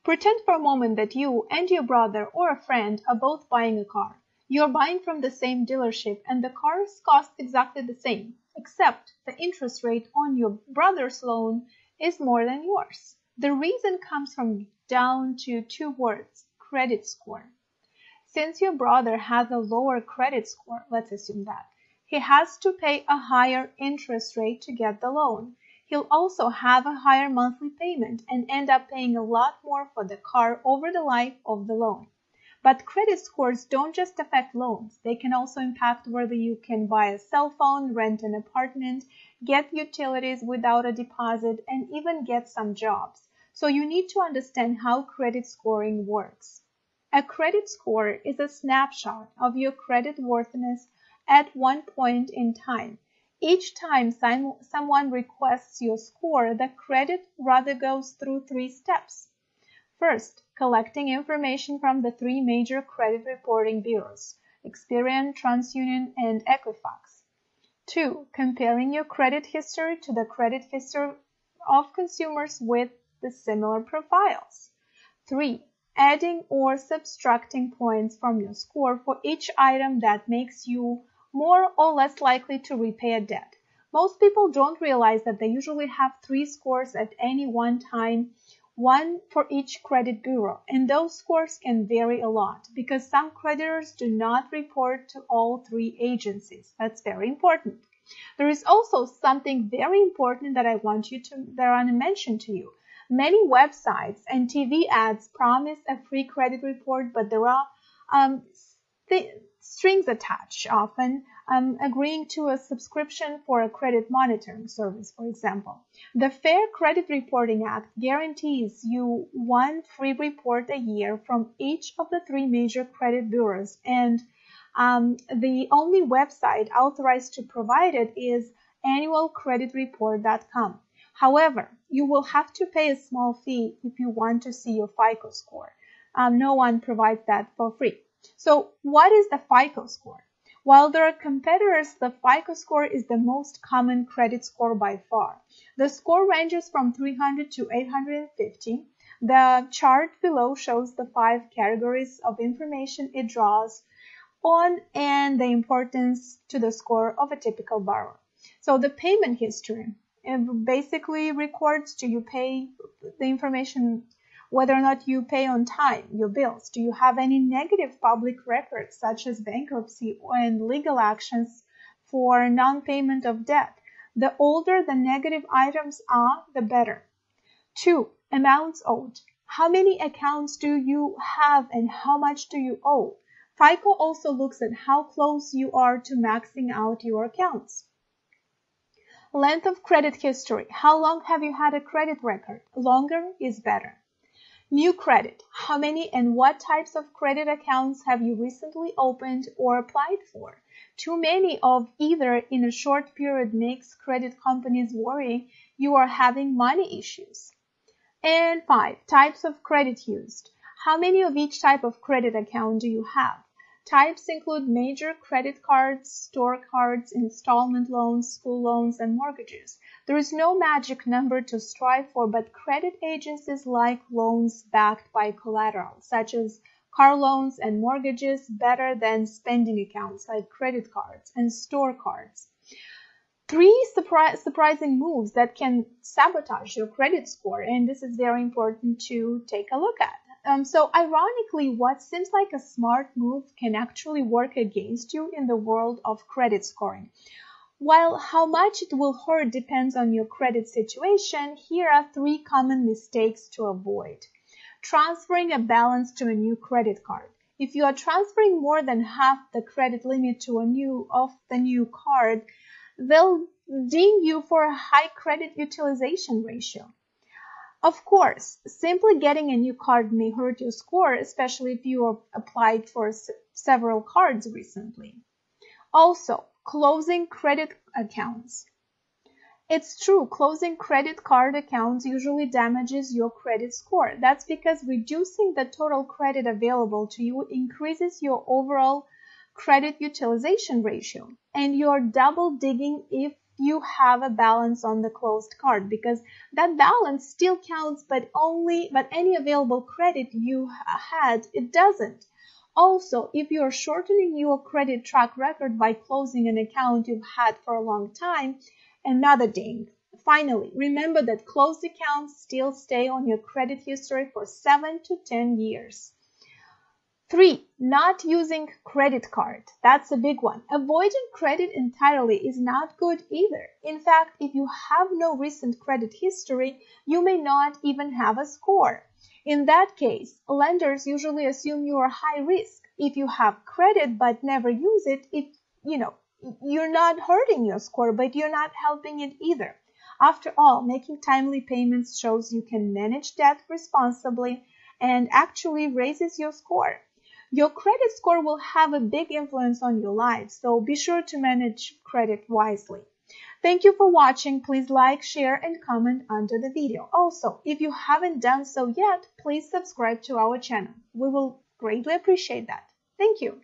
Pretend for a moment that you and your brother or a friend are both buying a car. You're buying from the same dealership and the cars cost exactly the same, except the interest rate on your brother's loan is more than yours. The reason comes from down to two words, credit score. Since your brother has a lower credit score, let's assume that, he has to pay a higher interest rate to get the loan. He'll also have a higher monthly payment and end up paying a lot more for the car over the life of the loan. But credit scores don't just affect loans. They can also impact whether you can buy a cell phone, rent an apartment, get utilities without a deposit, and even get some jobs. So you need to understand how credit scoring works. A credit score is a snapshot of your credit worthiness at one point in time. Each time someone requests your score, the credit rather goes through three steps. First, collecting information from the three major credit reporting bureaus, Experian, TransUnion, and Equifax. 2. Comparing your credit history to the credit history of consumers with the similar profiles. 3. Adding or subtracting points from your score for each item that makes you more or less likely to repay a debt. Most people don't realize that they usually have 3 scores at any one time, one for each credit bureau, and those scores can vary a lot because some creditors do not report to all 3 agencies. That's very important. There is also something very important that I want to mention to you. Many websites and TV ads promise a free credit report, but there are strings attached, often agreeing to a subscription for a credit monitoring service, for example. The Fair Credit Reporting Act guarantees you one free report a year from each of the 3 major credit bureaus, and the only website authorized to provide it is annualcreditreport.com. However, you will have to pay a small fee if you want to see your FICO score. No one provides that for free. So what is the FICO score? While there are competitors, the FICO score is the most common credit score by far. The score ranges from 300 to 850. The chart below shows the 5 categories of information it draws on and the importance to the score of a typical borrower. So the payment history basically records, do you pay the information, whether or not you pay on time, your bills. Do you have any negative public records such as bankruptcy and legal actions for non-payment of debt? The older the negative items are, the better. 2. Amounts owed. How many accounts do you have and how much do you owe? FICO also looks at how close you are to maxing out your accounts. Length of credit history. How long have you had a credit record? Longer is better. New credit. How many and what types of credit accounts have you recently opened or applied for? Too many of either in a short period makes credit companies worry you are having money issues. And 5. Types of credit used. How many of each type of credit account do you have? Types include major credit cards, store cards, installment loans, school loans, and mortgages. There is no magic number to strive for, but credit agencies like loans backed by collateral, such as car loans and mortgages, better than spending accounts like credit cards and store cards. 3 surprising moves that can sabotage your credit score, and this is very important to take a look at. So ironically, what seems like a smart move can actually work against you in the world of credit scoring. While how much it will hurt depends on your credit situation, here are 3 common mistakes to avoid. Transferring a balance to a new credit card. If you are transferring more than half the credit limit to the new card, they'll ding you for a high credit utilization ratio. Of course, simply getting a new card may hurt your score, especially if you have applied for several cards recently. Also, closing credit accounts. It's true, closing credit card accounts usually damages your credit score. That's because reducing the total credit available to you increases your overall credit utilization ratio, and you're double digging if you have a balance on the closed card, because that balance still counts, but any available credit you had, it doesn't. Also, if you're shortening your credit track record by closing an account you've had for a long time, another ding. Finally, remember that closed accounts still stay on your credit history for 7 to 10 years. 3. Not using credit card. That's a big one. Avoiding credit entirely is not good either. In fact, if you have no recent credit history, you may not even have a score. In that case, lenders usually assume you are high risk. If you have credit but never use it, you're not hurting your score, but you're not helping it either. After all, making timely payments shows you can manage debt responsibly and actually raises your score. Your credit score will have a big influence on your life, so be sure to manage credit wisely. Thank you for watching. Please like, share, and comment under the video. Also, if you haven't done so yet, please subscribe to our channel. We will greatly appreciate that. Thank you.